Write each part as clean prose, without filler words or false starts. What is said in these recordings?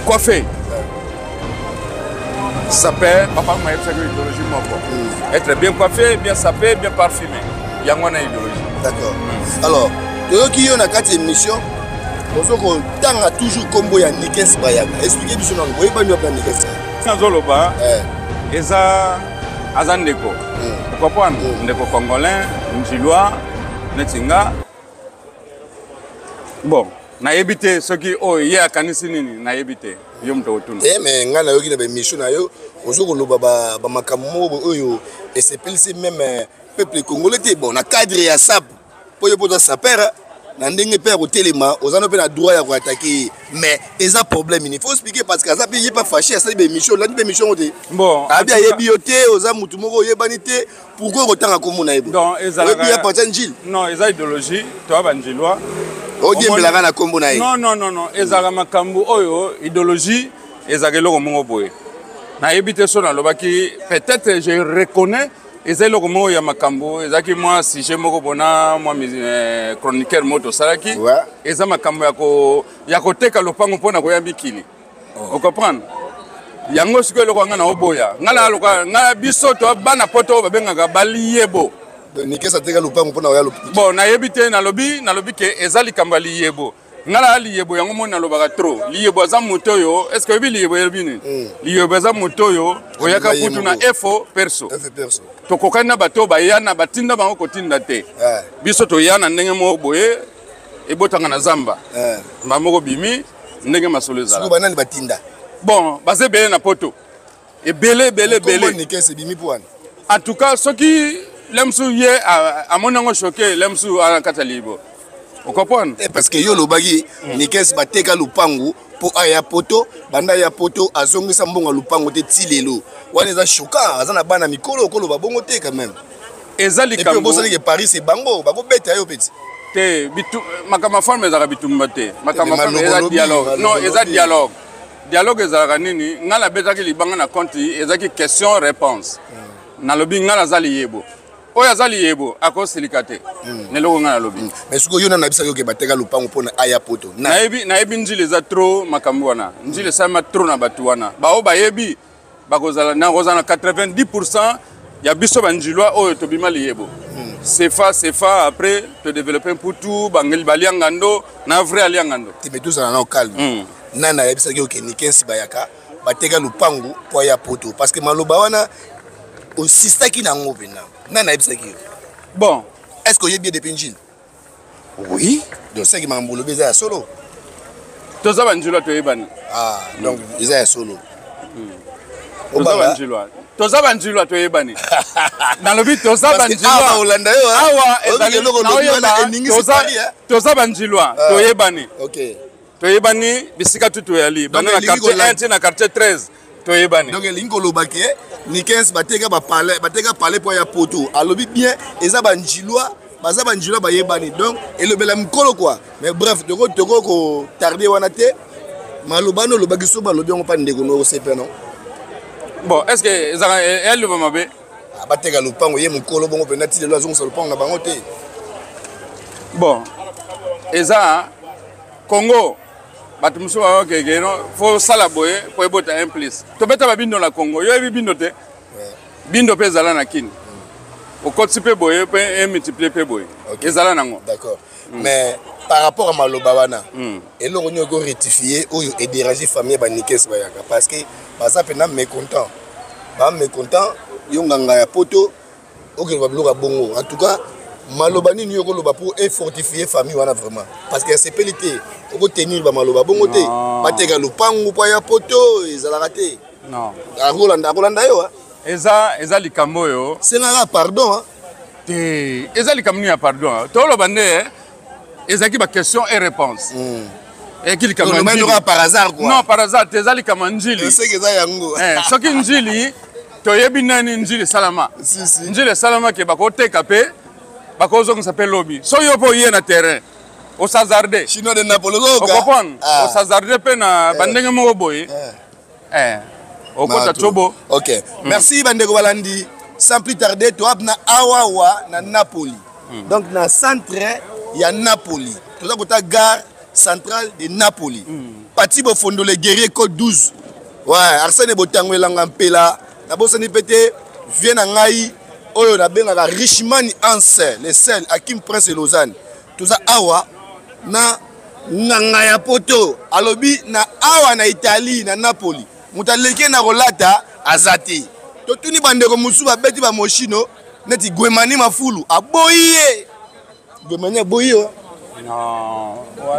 coiffé. Sapé, papa m'a dit que l'idéologie m'a être bien coiffé, bien sapé, bien parfumé. Il y a une idéologie. D'accord. Alors, qui on a 4 émissions, on sait qu'on a toujours combo ya Nikes Bayaka. Expliquez-nous ce nom. Vous voyez pas nous appeler Nikes. Sanzoloba, Eza Azandeko. Vous comprenez? Ndeko congolais, Njilois, Netinga. Bon, na évité ce qui oh hier à Kanisinini, na évité. Mais nga na yo ki na émission na yo, ozo ko loba ba makambo oyo et c'est même peuple congolais bon na cadre ya sap. Po yo poto sapera na ndenge père au téléma, ozana pe na droit ya ko attaquer mais eza problème il faut expliquer parce que ça peut y pas fâché ça be émission là be émission oté. Bon, abia yebioté oza mutu moko yebanité pourquoi autant à komona yebo. Donc ezala ya patane Gilles. Non, eza idéologie, toi banjilois. Non, ezala makambu oyo idéologie ezala loko mongo boye. Na ebité so na lobaki peut-être je reconnais ezala loko mongo ya makambu ezaki moi si je moko bona moi chroniqueur moto salaki ezala makambu ya ko teka lopango pona ko yambikili. Vous comprenez? Yango siko loko ngana oboya. Ngala loka ngala biso to bana poto babenga baliyebo. Nikes ateka lupango pona oya lopi. Bon, na yebite na lobi ke ezali kambali yebo. Ngala ali yebo yango mona lobaka trop. Liyebo za motoyo, est-ce que bi liyebo yebini? Liyebo za motoyo oyaka putu na efo perso. To kokana bato ba yana batinda bango kotinda te. Biso to yana ndenge mo boye ebotanga na zamba. Mamoko bimi ndenge masolo za. Siko banani batinda. Bon, baze bele na poto. Et belé. Nikes bimi poane. En tout cas, ce qui Lemsou ye a mon ango choqué, Lemsou a Katalibo. Vous comprenez? Parce que yo lobagi, Nikes bateka lupangu, po aya poto, banda ya poto, azongi sambonga lupangu te tilelo. Wane za choquant, azana bana mikolo, kolo babongo te quand même. Ezali kambo. Et puis vous savez que Paris c'est bango, bako bete ayo petit. Te, makama forme ezaka bitumba te. Makama forme ezaka dialogue. Non, ezaka dialogue. Dialogue ezaka nini, ngala betaki libanga na konti, ezaki question-réponse. Na lobi ngala zali yebo. Oya zali yebo ako silikate neloko ngana lobi mais suko yona na bisa yo ke bateka lupango pona aya poto na yebi njile za trop makambo wana njile sama trop na batu wana ba o ba yebi bakozala na kozana 90% ya biso banjilwa oyo to bimali yebo c'est fa après te développer pour tout bangeli baliangando na vrai aliangando tibetu za na calme nana ya bisa yo ke Nikes Bayaka bateka lupango po aya poto parce que maloba wana au système qui n'a pas nana ebisaki. Bon, est-ce que y bien des pinjil? Oui, donc c'est qui m'a mbolo beza solo. Toza banjilo to yebani. Ah, donc ils est solo. Toza banjilo to yebani. Dans le but toza banjilo. Ah, Holanda yo. Awa ezali toza banjilo to yebani. OK. To yebani bisika tutu yali. Bana na quartier 1 na quartier 13. To yebani. Donc lingolo baké Nikes bateka ba parler pour ya poto. Alobi bien eza banjilwa, baza banjilwa ba yebani. Donc elobela mkolo quoi. Mais bref, toko ko tarder wana te. Malobano lo bagiso ba lobi on pa ndeko no CP non. Bon, est-ce que elle le va mabe? Bateka lupango ye mkolo bongo penati le azongo lupango na bango te. Bon. Eza Congo batu muso wa keke no fo sala boye po ebota un plus to beta ba bindo na Congo yo ebi bindo te bindo pe zala na kini o kotsi pe boye pe e multiplier pe boye ezala nango d'accord mais par rapport à maloba wana eloko nyo ko rectifier oyo e déranger famille ba Nikes Bayaka parce que baza pena mécontent yo nganga ya poto oke ba bloka bongo en tout cas maloba nini yo ko loba pour fortifier famille wana vraiment parce que c'est pelité oko tenir ba maloba bongo te bateka lupangu po ya poto ezala raté non akolanda yo eza likambo yo c'est nga pardon te eza likambo ya pardon to loba nde ezaki ba question et réponse et qu'il likambo par hasard quoi non par hasard te eza likambo njili c'est que ça yango soki njili to yebi nani njili salama njili salama ke bakoteka pe bakozongisa pe lobi so yo po ye na terrain au Sazarde chinois de Napoli au Sazarde pe na bandenge moko boye au kota chobo. OK, merci bandeko balandi sans plus tarder to na awawa na Napoli donc na centre ya Napoli to za kota gare centrale de Napoli Pati Bofondo, les guerriers code 12. Ouais, Arsène Botango Elanga Mpela. Na bosani pété, vient à Ngaï. Oyo na benga Richmani Anse, les sels, Hakim Prince et Lausanne. Tout ça, awa, na ngaya poto. Alobi, na awa na Italie, na Napoli. Moutaleke na rolata, azate. Totuni bandeko musuba beti ba moshino, neti Gwemani Mafulu. Aboye. Gwemani aboye. Non.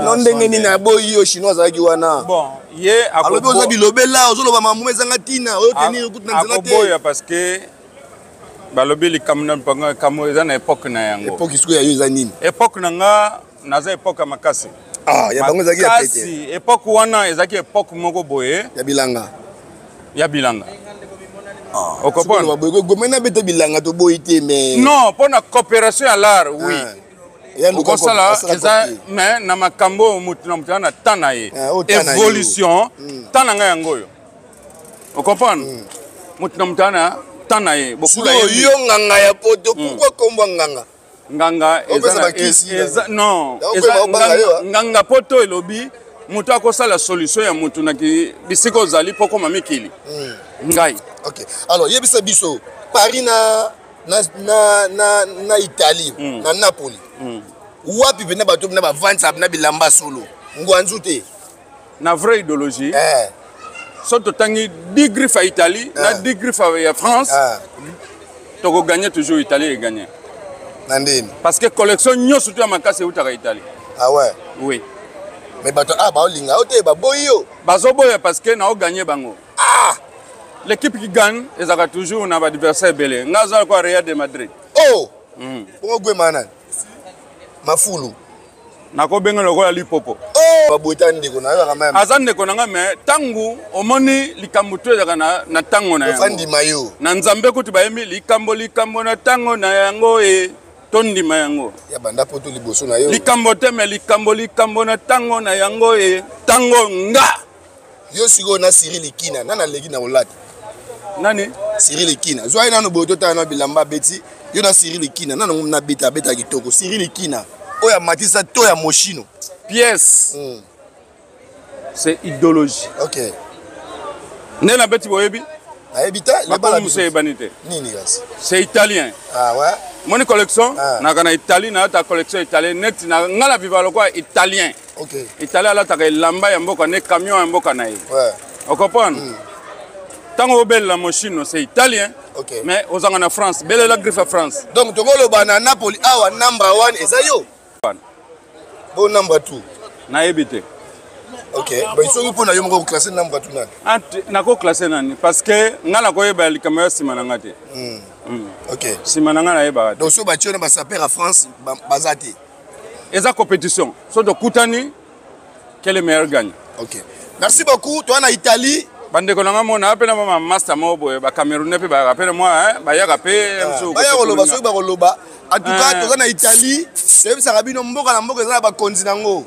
Non ndenge ni na boyo chinois zaki wana. Bon, ye alobi oza bilobela ozoloba mamume ezanga tina oyo tenir kutu na nzela te. Akoboya parce que balobi likamuna mpanga kamo eza na époque na yango. Époque isiko ya yo eza nini? Époque nanga naza époque ya makasi. Ah, ya bango ezaki ya pete. Makasi époque wana ezaki époque moko boye ya bilanga. Ya bilanga. Ah, o comprendre. Gomena bete bilanga to boyi te mais non, pour la coopération à l'art, oui. Okosala eza mais na makambo mutuna mutana tana ye évolution tana nga yango yo o comprendre mutuna mutana tana ye bokula yo nganga ya poto pourquoi komba nganga eza non nganga poto elobi mutu akosala solution ya mutu na bisika ozali poko mamikili ngai. OK, alors yebisa biso Paris na Italie na Napoli. Wapi pena bato na ba vanta na bilamba solo ngwanzu te na vraie idéologie soto tangi 10 griffes à Italie na 10 griffes à France toko gagner toujours Italie et gagner nandine parce que collection nyo surtout à makasi utaka Italie. Ah ouais, oui, mais bato ba olinga ote ba boyo bazo boya parce que na o gagner bango. L'équipe qui gagne ezaka toujours na ba adversaire belé ngaza ko Real de Madrid. Oh pour Gwemana Mafulu nako benga lokola lipopo babweta ndeko na yo kama aza ndeko nanga me tangu omoni likambo to ezaka na tango na yango fandi mayo na nzambe kuti bayemi likambo na tango na yango tondima yango ya banda poto liboso na yo likambo te me likambo na tango na yango tango nga yo siko na Cyril Kina nana leki na olati nani Cyril Kina zo ina no boto ta na bilamba beti yo na Cyril Kina nana ngum na beta kitoko Cyril Kina oya matisa to ya moshino pièce c'est idéologie. OK, ne na beti boyebi na ebita le bala musse banité nini gas c'est italien. Ah ouais, mon collection na kana Italie na ta collection italienne net na ngala vivalo quoi italien. OK, italien la ta lamba ya mboka ne camion ya mboka na ye. Ouais, o comprendre tango belle la mochino c'est italien. OK, mais aux en France belle la griffe à France donc tokolo bana Napoli awa number 1 ezayo bon number 2 na ebité. OK, ba iso ko na yo moko classer number 2 nani nako classer nani parce que ngala ko yeba likamaya sima na ngate. OK, sima na ngala yeba donc so ba tiona ba saper à France bazati eza compétition so de kutani quel est le meilleur gagne. OK, merci beaucoup toi na Italie bandeko nanga mona apena mama master mobo ba Camerounais pe ba apena moi ba ya kapé mso ba ya koloba so ba koloba en tout cas toza na Italie c'est ça rabino mboka na mboka za ba konzi nango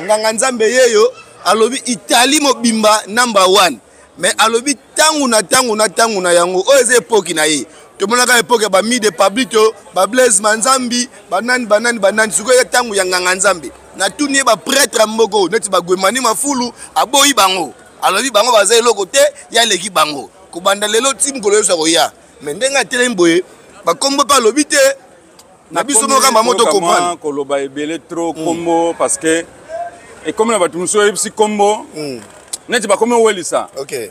nganga nzambe yeyo alobi Italie mobimba number 1 mais alobi tangu na yango o eze époque na ye to monaka époque ba mi de Pablito ba Blaise Manzambi banani suko ya tangu ya nganga nzambe na tuni ba prêtre mboko neti ba Gwemani Mafulu aboyi bango alobi bango baza eloko te ya leki bango kobanda lelo tim kolo yosa koya mais ndenga tele mboye ba kombo pa lobi te na biso moka mamoto comprendre koloba ebele trop kombo parce que et comme na batu muso yebisi kombo neti ba kombo welisa. OK,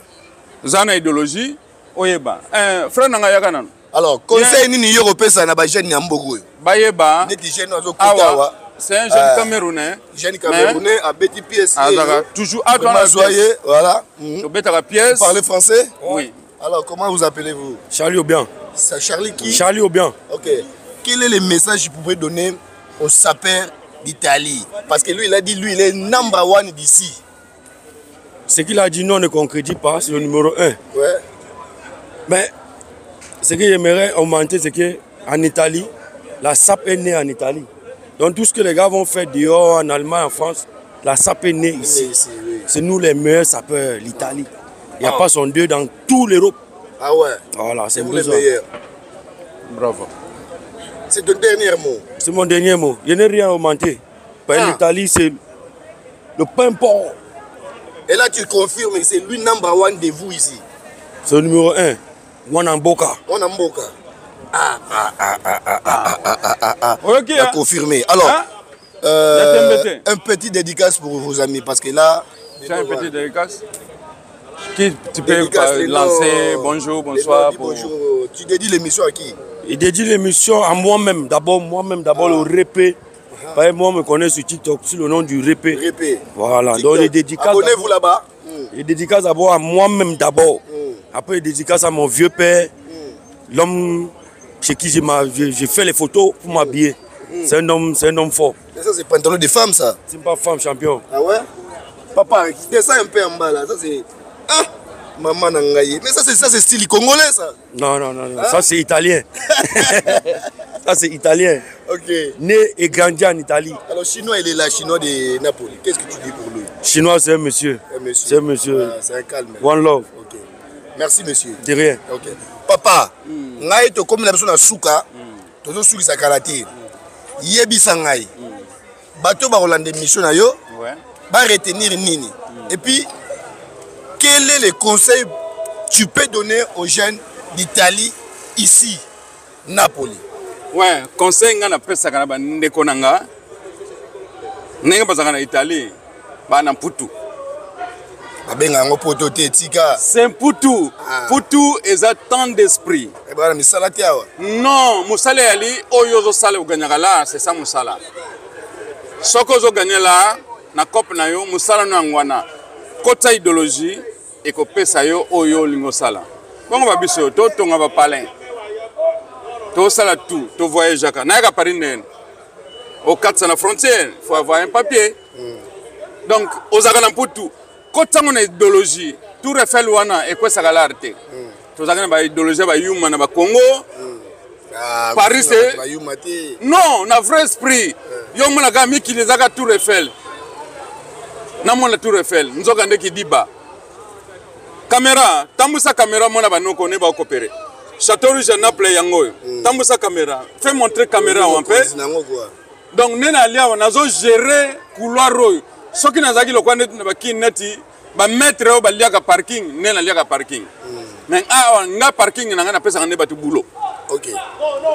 zana idéologie oyeba frère nanga yaka nanu alors conseil nini yo kopesa na ba jeune ya mboko yo bayeba neti jeune ozo kutawa c'est un jeune Camerounais. Jeune Camerounais à Betty pièce. Toujours à toi soyez, voilà. Tu bête la pièce. Vous parlez français? Oui. Alors comment vous appelez-vous? Charlie Aubian. C'est Charlie qui? Charlie Aubian. OK. Quel est le message que vous pouvez donner au sapeur d'Italie? Parce que lui il a dit lui il est number 1 d'ici. Ce qu'il a dit non ne concrétise pas, c'est le numéro 1. Ouais. Mais ce que j'aimerais augmenter, c'est qu'en Italie, la SAP est née en Italie. Donc tout ce que les gars vont faire dehors, en Allemagne, en France, la SAP est née ici. Oui. C'est nous les meilleurs sapeurs, l'Italie. Il n'y a pas son deux dans toute l'Europe. Ah ouais. Voilà, c'est vous les meilleurs. Bravo. C'est ton dernier mot. C'est mon dernier mot. Je n'ai rien augmenté. L'Italie, c'est le pain port. Et là, tu confirmes que c'est lui number one de vous ici. C'est le numéro 1. Wanamboka. Wanamboka. Ok. On a confirmé. Alors, un petit dédicace pour vos amis parce que là. Tu as un petit dédicace qui tu peux lancer bonjour, bonsoir. Bonjour. Tu dédies l'émission à qui? Il dédie l'émission à moi-même. D'abord, le répé. Moi, je me connais sur TikTok sous le nom du répé. Voilà. TikTok. Donc, les dédicaces. Abonnez-vous là-bas. Les dédicaces d'abord à moi-même d'abord. Après, les dédicaces à mon vieux père, l'homme chez qui j'ai fait les photos pour m'habiller. C'est un homme fort. Mais ça, c'est pantalon de femme, ça? C'est pas femme champion. Ah ouais? Papa, descends un peu en bas là. Ça, c'est. Ah! Maman Nangaye. Mais ça, c'est style congolais, ça? Non. Hein? Ça, c'est italien. Ça, c'est italien. Ok. Né et grandi en Italie. Alors, Chinois, il est là, Chinois de Napoli. Qu'est-ce que tu dis pour lui? Chinois, c'est un monsieur. C'est un monsieur. C'est un calme. One love. Ok. Merci, monsieur. De rien. Ok. Papa, ngai to comme la personne à souka, to souki sa karaté. Yebisa ngai. Bato ba rolande mission na yo. Ouais. Ba retenir nini. Et puis, quel est le conseil que tu peux donner aux jeunes d'Italie ici, Napoli? Ouais, conseil nga na pesa kana ba ndeko nanga. Nenga bazanga na Italie, ba na Putu. Abenga ngo poto te tika. C'est Putu. Putu eza tant d'esprit. E bana misala ti awa. Non, musala yali oyo zo sala uganyaka là, c'est ça musala. Soko zo gagner là na cop na yo musala no ngwana. Kota idéologie et ko pesa yo oyo lingo sala. Bongo ba biso to tonga ba palin. To sala tout, to voyager ka. Na ka Paris nen. Au 400 la frontière, faut avoir un papier. Donc aux agana Putu. Kota ngona idéologie, tout refait wana et quoi ça galarte. To agana ba idéologie ba yuma na ba Congo. Paris c'est non, na vrai esprit. Yo mona ga mi ki les aga tout refait. Na mona tout refait. Nzoka ndeki diba. Caméra, tambusa caméra mona ba noko ne ba coopérer. Château Rouge Naples yango. Tambusa caméra. Fais montrer caméra un peu. Donc nena lia on azo gérer couloir roy. Soki nazaki lokwa net na ba kineti ba mettre o ba lia ka parking, nena lia ka parking. Mais nga parking na nga na pesa ngane ba tu boulot. OK.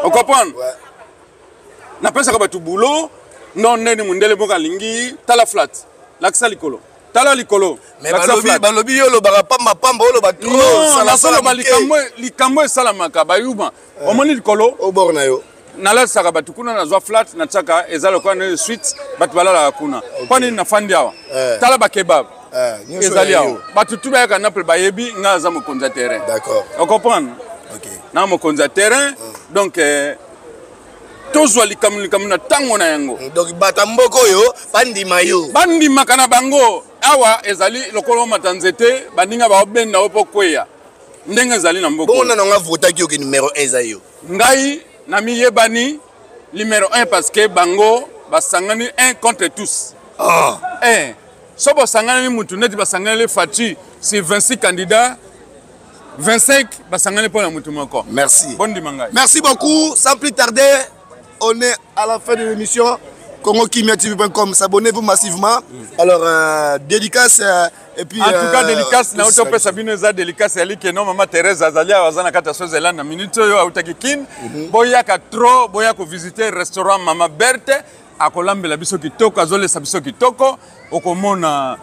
On comprend? Ouais. Na pesa ka ba tu boulot, non neni mundele boka lingi tala flat. Laksa likolo. Tala likolo. Mais balobi yo lo ba pamba lo ba trop sala sala ba likambo salamaka ba yuma. Omoni likolo au bord na yo. Nala saka batu kuna na zwa flat na chaka ezalo kwa ne suite batu balala kuna. Kwani na fandi awa. Tala ba kebab. Ezali awa. Batu tuba yaka Naples ba yebi nga za mo konza terrain. D'accord. On comprend? OK. Na mo konza terrain donc tozwa likamu na tango na yango. Donc batamboko yo bandi mayo. Bandi makana bango awa ezali lokolo matanzete bandinga ba obenda opo kweya. Ndenge ezali na mboko. Bon na nga vota ki numéro 1 za yo. Ngai Nami yebani numéro 1 parce que bango basangani 1 contre tous. So basangani mutu neti basangani Fati, c'est 26 candidats. 25 basangani pour la mutu moko. Merci. Bon dimanche. Merci beaucoup. Sans plus tarder, on est à la fin de l'émission. CongoKimiaTV.com, s'abonnez-vous massivement. Alors dédicace et puis en tout cas dédicace na auto pesa bino za dédicace ali que non maman Thérèse Azalia wazana kata Swaziland na minute yo autakikin boya ka trop boya ko visiter restaurant Mama Berthe akolambela biso kitoko azole sabiso kitoko okomona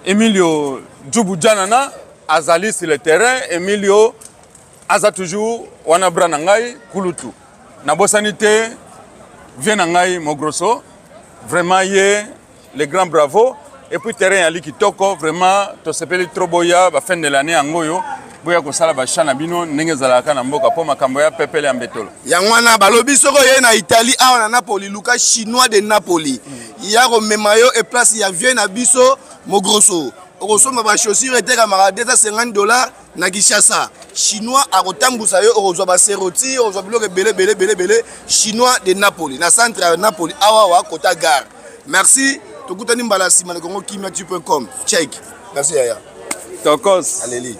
Emilio Djubujana azali sur le terrain Emilio aza toujours wana brana ngai kulutu na bosanité vient ngai Mogrosso vraiment yé les grands bravo. Et puis terrain ali kitoko vraiment to sepeli trop boya ba fin de l'année angoyo boya ko sala ba chana bino ndenge zalaka na mboka po makambo ya pepele ya mbetolo. Yangwana balobi soko ye na Italie awa na Napoli luka chinois de Napoli. Ya ko memayo et place ya vient na biso Mogrosso. Okosoma ba chaussure était camarade $250 na Kinshasa. Chinois a kotambusa yo okozwa ba seroti okozwa biloko belé chinois de Napoli na centre ya Napoli awa wa kota gare. Merci. Tokutani mbala sima na CongoKimiaTV.com. Check. Merci Yaya. Tokos. Allez.